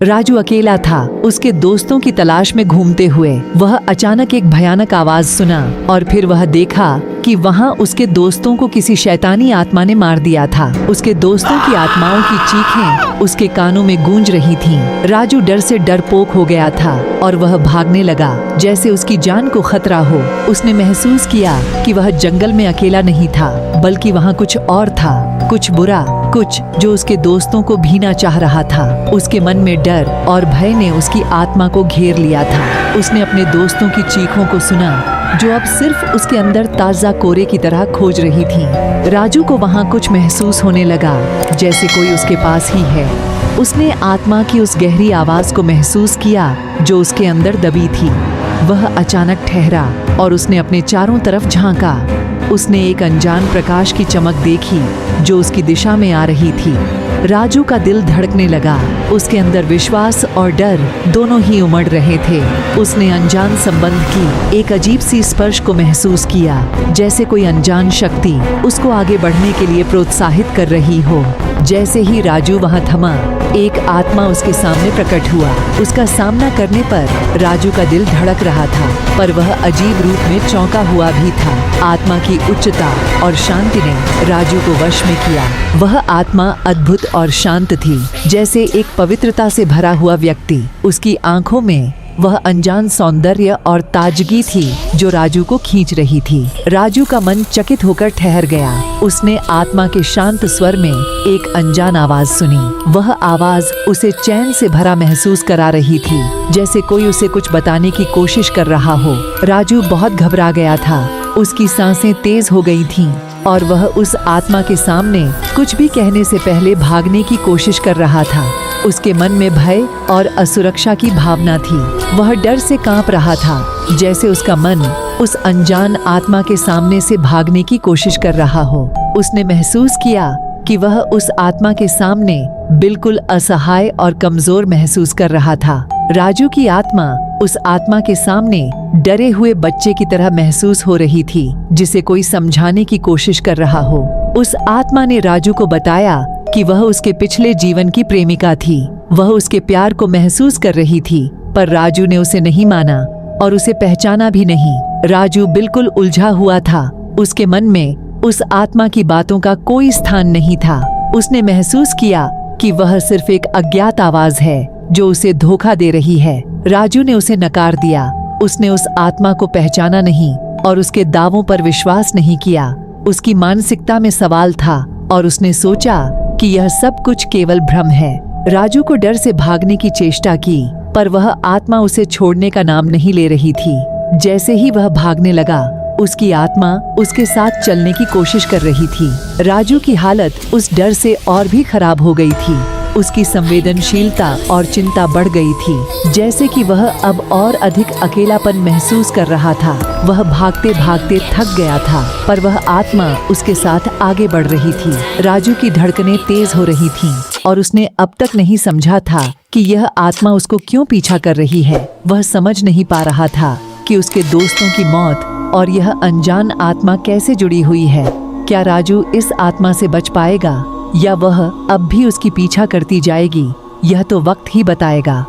राजू अकेला था, उसके दोस्तों की तलाश में घूमते हुए वह अचानक एक भयानक आवाज सुना और फिर वह देखा कि वहाँ उसके दोस्तों को किसी शैतानी आत्मा ने मार दिया था। उसके दोस्तों की आत्माओं की चीखें उसके कानों में गूंज रही थीं। राजू डर से डरपोक हो गया था और वह भागने लगा जैसे उसकी जान को खतरा हो। उसने महसूस किया कि वह जंगल में अकेला नहीं था, बल्कि वहाँ कुछ और था, कुछ बुरा, कुछ जो उसके दोस्तों को भीना चाह रहा था। उसके मन में डर और भय ने उसकी आत्मा को घेर लिया था। उसने अपने दोस्तों की चीखों को सुना जो अब सिर्फ उसके अंदर ताजा कोरे की तरह खोज रही थी। राजू को वहाँ कुछ महसूस होने लगा जैसे कोई उसके पास ही है। उसने आत्मा की उस गहरी आवाज को महसूस किया जो उसके अंदर दबी थी। वह अचानक ठहरा और उसने अपने चारों तरफ झांका। उसने एक अनजान प्रकाश की चमक देखी जो उसकी दिशा में आ रही थी। राजू का दिल धड़कने लगा। उसके अंदर विश्वास और डर दोनों ही उमड़ रहे थे। उसने अनजान संबंध की एक अजीब सी स्पर्श को महसूस किया, जैसे कोई अनजान शक्ति उसको आगे बढ़ने के लिए प्रोत्साहित कर रही हो। जैसे ही राजू वहां थमा, एक आत्मा उसके सामने प्रकट हुआ। उसका सामना करने पर राजू का दिल धड़क रहा था, पर वह अजीब रूप में चौंका हुआ भी था। आत्मा की उच्चता और शांति ने राजू को वश में किया। वह आत्मा अद्भुत और शांत थी, जैसे एक पवित्रता से भरा हुआ व्यक्ति। उसकी आंखों में वह अनजान सौंदर्य और ताजगी थी जो राजू को खींच रही थी। राजू का मन चकित होकर ठहर गया। उसने आत्मा के शांत स्वर में एक अनजान आवाज सुनी। वह आवाज उसे चैन से भरा महसूस करा रही थी, जैसे कोई उसे कुछ बताने की कोशिश कर रहा हो। राजू बहुत घबरा गया था। उसकी सांसें तेज हो गई थीं और वह उस आत्मा के सामने कुछ भी कहने से पहले भागने की कोशिश कर रहा था। उसके मन में भय और असुरक्षा की भावना थी। वह डर से कांप रहा था, जैसे उसका मन उस अनजान आत्मा के सामने से भागने की कोशिश कर रहा हो। उसने महसूस किया कि वह उस आत्मा के सामने बिल्कुल असहाय और कमजोर महसूस कर रहा था। राजू की आत्मा उस आत्मा के सामने डरे हुए बच्चे की तरह महसूस हो रही थी, जिसे कोई समझाने की कोशिश कर रहा हो। उस आत्मा ने राजू को बताया कि वह उसके पिछले जीवन की प्रेमिका थी। वह उसके प्यार को महसूस कर रही थी, पर राजू ने उसे नहीं माना और उसे पहचाना भी नहीं। राजू बिल्कुल उलझा हुआ था। उसके मन में उस आत्मा की बातों का कोई स्थान नहीं था। उसने महसूस किया कि वह सिर्फ एक अज्ञात आवाज है जो उसे धोखा दे रही है। राजू ने उसे नकार दिया। उसने उस आत्मा को पहचाना नहीं और उसके दावों पर विश्वास नहीं किया। उसकी मानसिकता में सवाल था और उसने सोचा कि यह सब कुछ केवल भ्रम है। राजू को डर से भागने की चेष्टा की, पर वह आत्मा उसे छोड़ने का नाम नहीं ले रही थी। जैसे ही वह भागने लगा, उसकी आत्मा उसके साथ चलने की कोशिश कर रही थी। राजू की हालत उस डर से और भी खराब हो गई थी। उसकी संवेदनशीलता और चिंता बढ़ गई थी, जैसे कि वह अब और अधिक अकेलापन महसूस कर रहा था। वह भागते भागते थक गया था, पर वह आत्मा उसके साथ आगे बढ़ रही थी। राजू की धड़कनें तेज हो रही थीं और उसने अब तक नहीं समझा था कि यह आत्मा उसको क्यों पीछा कर रही है। वह समझ नहीं पा रहा था कि उसके दोस्तों की मौत और यह अनजान आत्मा कैसे जुड़ी हुई है। क्या राजू इस आत्मा से बच पाएगा या वह अब भी उसकी पीछा करती जाएगी? यह तो वक्त ही बताएगा।